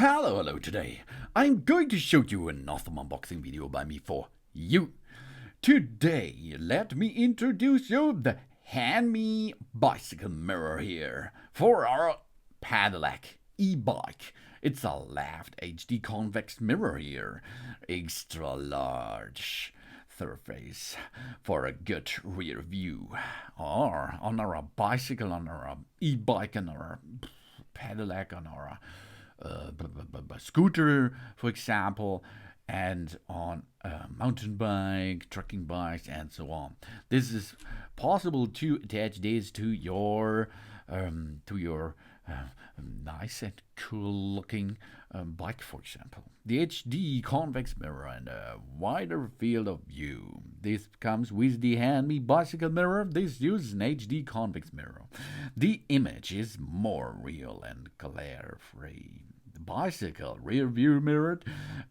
Hello today. I'm going to show you an awesome unboxing video by me for you. Today, let me introduce you the HENMI bicycle mirror here for our pedelec e-bike. It's a left HD convex mirror here, extra large surface for a good rear view, or on our bicycle, on our e-bike, on our pedelec, on our scooter, for example, and on mountain bike, trekking bikes, and so on. This is possible to attach this to your nice and cool looking bike, for example. The HD convex mirror and a wider field of view. This comes with the HENMI bicycle mirror. This uses an HD convex mirror. The image is more real and glare-free. The bicycle rear view mirror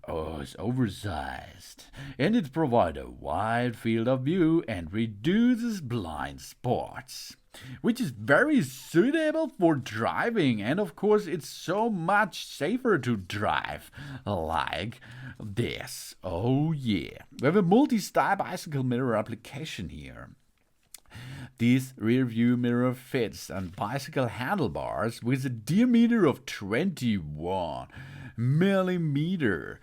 is oversized, and it provides a wide field of view and reduces blind spots, which is very suitable for driving. And of course, it's so much safer to drive like this. Oh yeah, we have a multi-style bicycle mirror application here. This rear view mirror fits on bicycle handlebars with a diameter of 21 millimeter.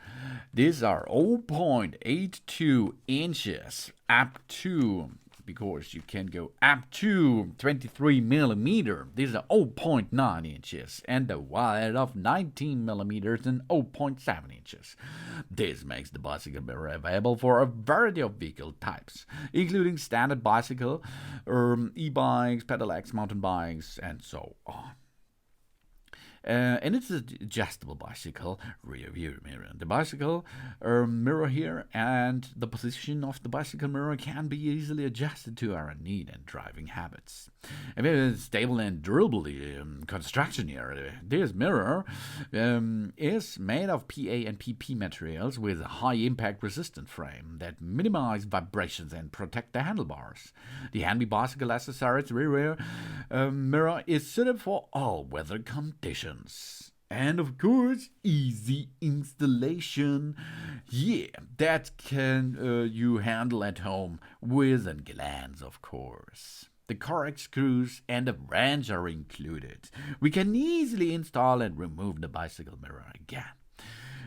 These are 0.82 inches up to, because you can go up to 23 millimeter. These are 0.9 inches and a width of 19 millimeters and 0.7 inches. This makes the bicycle mirror available for a variety of vehicle types, including standard bicycle, e-bikes, pedelecs, mountain bikes, and so on. And it's an adjustable bicycle rear view mirror. The bicycle mirror here and the position of the bicycle mirror can be easily adjusted to our need and driving habits. And with a stable and durable construction here, this mirror is made of PA and PP materials with a high impact resistant frame that minimize vibrations and protect the handlebars. The HENMI bicycle accessories rear mirror is suited for all weather conditions. And of course, easy installation. Yeah, that can you handle at home with a glance, of course. The correct screws and a wrench are included. We can easily install and remove the bicycle mirror again.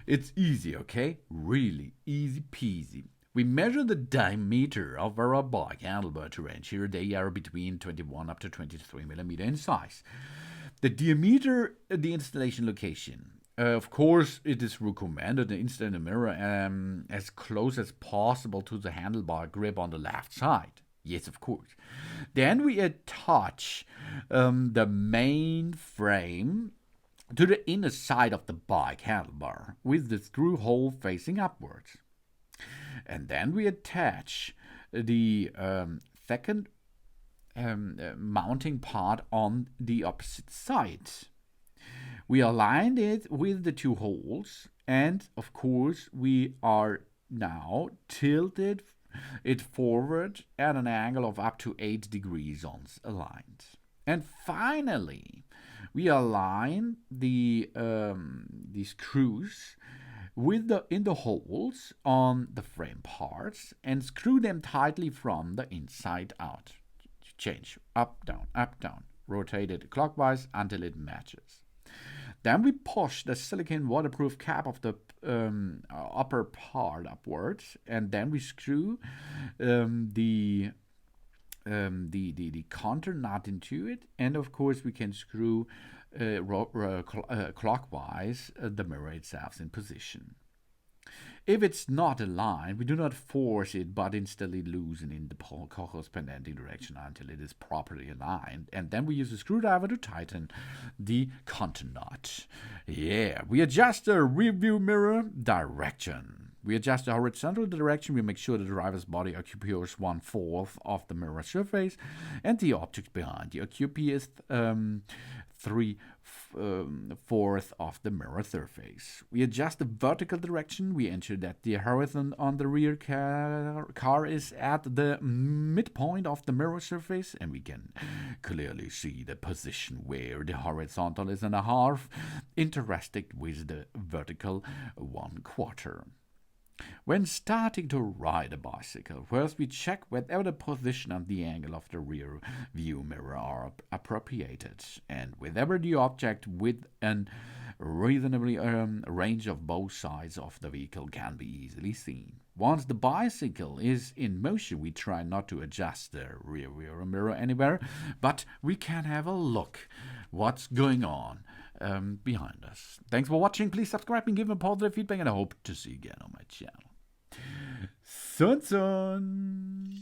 It's easy, okay? Really easy peasy. We measure the diameter of our bike handlebar to wrench here. They are between 21 up to 23 millimeter in size. The diameter, the installation location. Of course, it is recommended to install the mirror as close as possible to the handlebar grip on the left side. Yes, of course. Then we attach the main frame to the inner side of the bike handlebar with the screw hole facing upwards. And then we attach the second mounting part on the opposite side. We aligned it with the two holes, and of course we are now tilted it forward at an angle of up to 8 degrees on aligned. And finally, we align the screws in the holes on the frame parts and screw them tightly from the inside out. Change up, down, rotate it clockwise until it matches. Then we push the silicone waterproof cap of the upper part upwards, and then we screw the counter nut into it, and of course we can screw clockwise the mirror itself in position. If it's not aligned, we do not force it, but instantly loosen in the corresponding direction until it is properly aligned. And then we use a screwdriver to tighten the counter nut. Yeah, we adjust the rear view mirror direction. We adjust the horizontal direction. We make sure the driver's body occupies 1/4 of the mirror surface, and the object behind the occupies 3/4 of the mirror surface. We adjust the vertical direction. We ensure that the horizon on the rear car is at the midpoint of the mirror surface, and we can clearly see the position where the horizontal is and a half intersect with the vertical 1/4. When starting to ride a bicycle, first we check whether the position and the angle of the rear view mirror are appropriate, and whether the object with an reasonably range of both sides of the vehicle can be easily seen. Once the bicycle is in motion, we try not to adjust the rear view mirror anywhere, but we can have a look what's going on behind us. Thanks for watching. Please subscribe and give me positive feedback, and I hope to see you again on my channel. Sun.